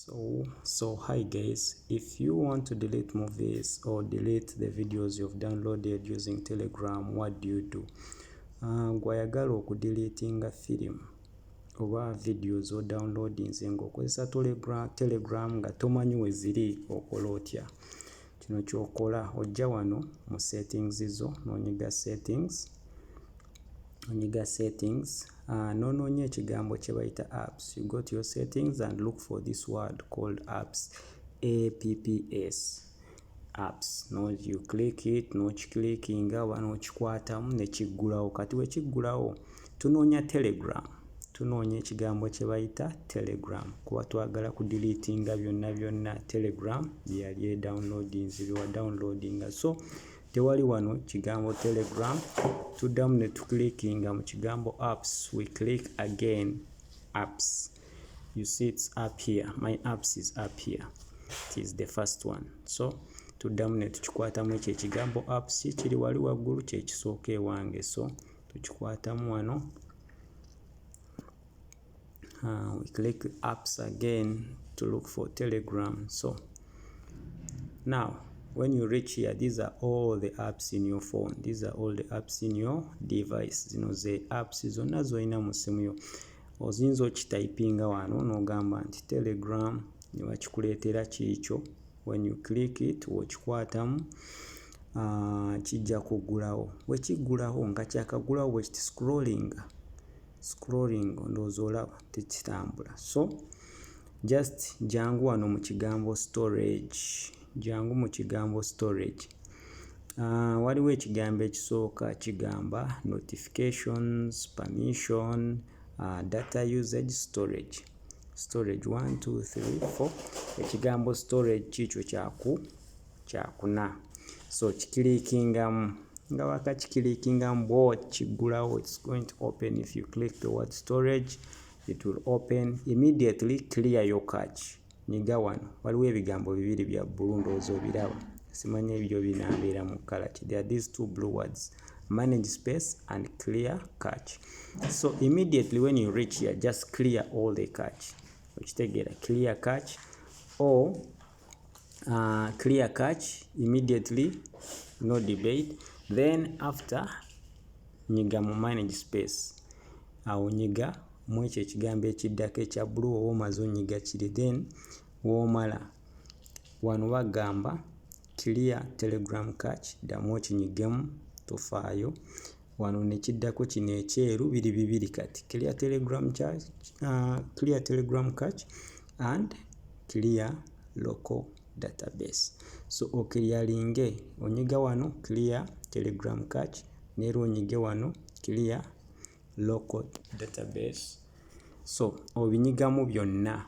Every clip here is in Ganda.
So hi guys, if you want to delete movies or delete the videos you've downloaded using Telegram, what do? Gwayagala okudeletinga film oba videos o downloadinze ng'okozesa Telegram nga tomanyi we ziri okola otya. Kino ky'okola ojja wano mu settings zo n'onyiga settings n'onoonya ekigambo kye bayita apps. You go to your settings and look for this word called apps, apps. No, you click it, n'okiklickinga oba n'okikwatamu ne kiggulawo. Kati we kiggulawo tunoonya Telegram, tunoonya ekigambo kye bayita Telegram kuba twagala kudeletinga byonna Telegram bye yali edownloadinze bye wadownloadinga. So tewali wano kigambo Telegram, tuddamu ne tuclickinga mu kigambo apps. We click again apps. You see it's up here. My apps is up here. It is the first one. So tuddamu ne tukikwatamu ekyo ekigambo apps kiri wali waggulu kye kisooka ewange. So tukikwatamu wano. We click apps again to look for Telegram. So now when you reach here, these are all the apps in your phone. These are all the apps in your device. Zino ze apps zonna z'olina mu ssimu yo. Oyinza okitayipinga wano n'ogamba nti Telegram ne bakikuleetera kiikyo. When you click it, okikwatamu kijja kuggulawo. Bwe kiggulawo nga kyakagulawo bwe kiti scrolling ndowooza olaba tekitambula. So just jangu wano mu kigambo storage. Jangu mu kigambo storage. Waliwo ekigambo ekisooka kigamba notifications, permission, data usage, storage. 1 2 3 4. Ekigambo storage kikyo kyakuna. So kikilikingamu nga wakakikilikingamu bwo kiggulawo, it's going to open. If you click the word storage, it will open. Immediately clear your cache. Nyiga wano waliwo ebigambo bibiri bya bbulu ndowooza obiraba. Simanyi ebyo binaabeera mu kala ki. There are these two blue words, manage space and clear cache. So immediately when you reach here, just clear all the cache. Okitegeera, clear cache or clear cache immediately, no debate. Then after nyiga mu manage space. Awo nyiga mu ekyo ekigambo ekiddako ekya blue oba omaze onyiga kiri. Then w'omala wano bagamba clear Telegram cache, ddamu okinyigemu tofaayo. Wano ne kiddako kino ekyeru biri bibiri kati. Clear Telegram cache and clear local database. So okiliyalinge onyiga wano clear Telegram cache, neera onyige wano clear local database. So obinyigamu byonna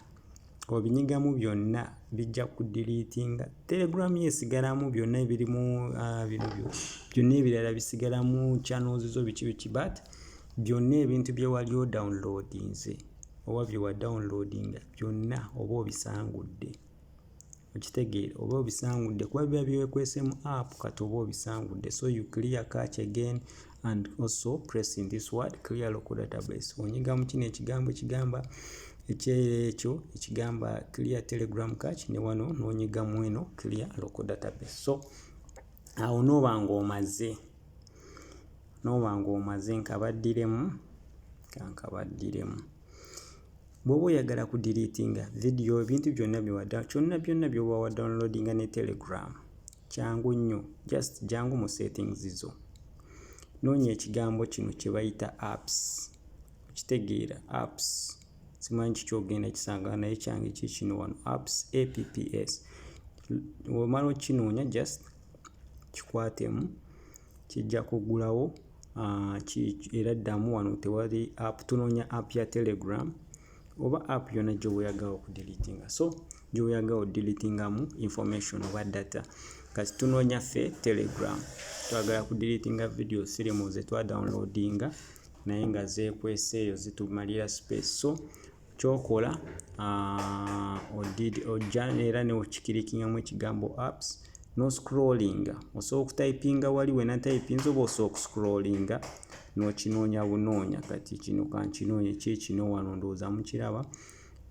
bijja kudeletinga. Telegram yesigalamu byonna ebirimu byonna ebirala bisigalamu channels zo biki but byonna ebintu bye wali downloadinze oba bye wa downloadinga byonna oba obisangudde. Okitegeera, oba obisangudde kuba biba byekwese mu app kati oba obisangudde. So you clear cache again and also pressing this word clear local database. Onyiga mu kino ekigambo ekigamba ekyo ekigamba clear Telegram cache ne wano n'onyiga mu eno clear local database. So awo n'oba ng'omaze nkabaddiremu. Bw'oba oyagala kudeletinga video ebintu byonna by'oba wa downloadinga ne Telegram, kyangu nnyo. Just jangu mu settings zo. Noonya ekigambo kino kye bayita apps. Okitegeera, apps. Simanyi kikyogenda kisanga naye kyange kikino wano apps, apps. Omala okinoonya just kikwatemu kijja kuggulawo. Era ddamu wano tewali app, tunoonya app ya Telegram oba app yonna gy'oyagala okudeletinga. So gy'oyagala okudeletingamu information oba data. Kati tunoonya ffe Telegram. Twagala kudeletinga video sirimu ze twadownloadinga naye nga zeekwese eyo zitumalira space. So kyokola ojja era ne okikilikingamu ekigambo apps no scrollinga. Osobola okutayipinga wali wena tayipinza oba osobola okuscrollinga n'okinoonya bunoonya. Kati kino kankinoonye kino wano ndowooza mukiraba.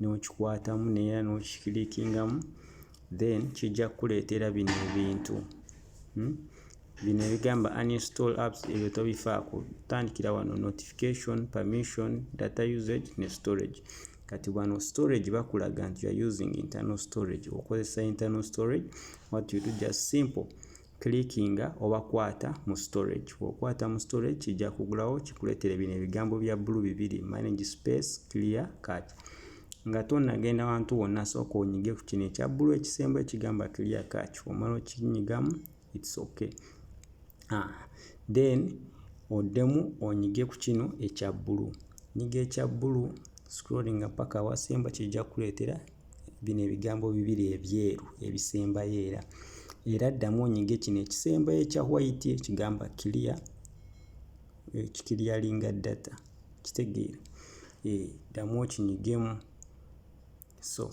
n'okikwatamu neera n'okikilikingamu, then kijja kukuleetera bino ebintu. Bino ebigamba uninstall apps ebyo tobifaako. Tandikira wano notification, permission, data usage ne storage. Kati wano storage bakulaga nti you are using internal storage. Okozesa internal storage, what you do just simple clickinga oba kwata mu storage. Okwata mu storage kijja kugulawo kikuleetere bino ebigambo bya blue bibiri, manage space, clear cache. Nga tonnagenda wantu wonna sooka onyige ku kino ekya blue ekisemba ekigamba clear cache. Omala okinyigamu, it's okay. Then oddemu onyige ku kino ekya blue. Nyiga ekya blue, scrolling paka wasemba kijja kuleetera bino ebigambo bibiri ebyeru ebisembayo era ddamu onyige kino ekisembayo ekya white ekigamba clear, ekiclearinga data. Kitegeera? Ddamu okinyigemu. So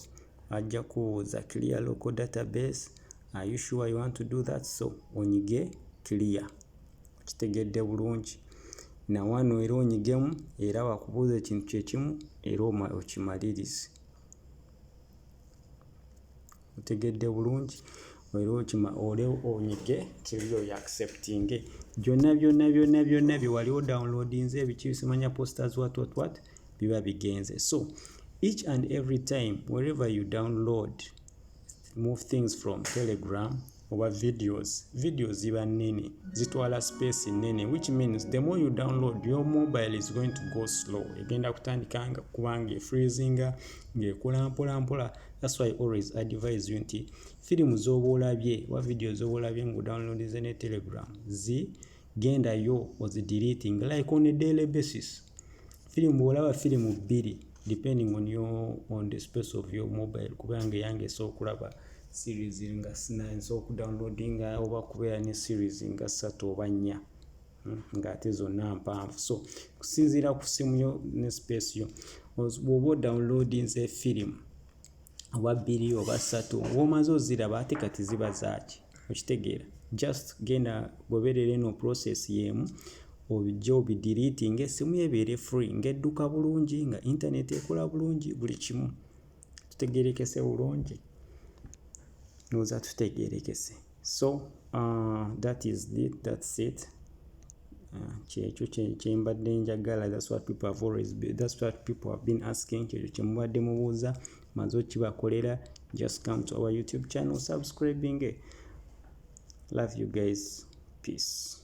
ajja kubuuza clear local database, are you sure you want to do that? So onyige clear. Kitegedde bulungi. Na wano era onyigemu era wakubuuza ekintu kyekimu era okimalirize. Otegedde bulungi era onyige clear ya accepting. Byonna bye waliwo downloadinze ebiki bisimanya posters what biba bigenze. So each and every time wherever you download move things from Telegram or videos ziba nene, zitwala space nene, which means the more you download your mobile is going to go slow. Egenda kutandikanga kubanga freezinga ngekula mpola. That's why I always advise you nti film zoba olabye wa video zoba olabye ngo download ne Telegram genda yo deleting like on a daily basis. Film olaba film 2 depending on the space of your mobile. Kubanga yange so kulaba series nga 9 so ku downloadinga oba kubeera ne series nga 3 oba 4 nga ate zonna mpanvu. So kusinziira ku simu yo ne space yo, bw'oba downloadinze film oba 2 oba 3 ng'omaze oziraba ate kati ziba zaaki. Okitegeera? Just genda goberera eno process yemu obijja obideleting, esimu ebeere free, ng'edduka bulungi, nga internet ekola bulungi, buli kimu. Tutegeerekese bulungi? Noza tutegeerekese. So that's it. Kyekyo kye mbadde njagala. That's what people have been asking. Kyekyo kye mubadde mubuuza, maze okibakolera. Just come to our YouTube channel, subscribing. Love you guys. Peace.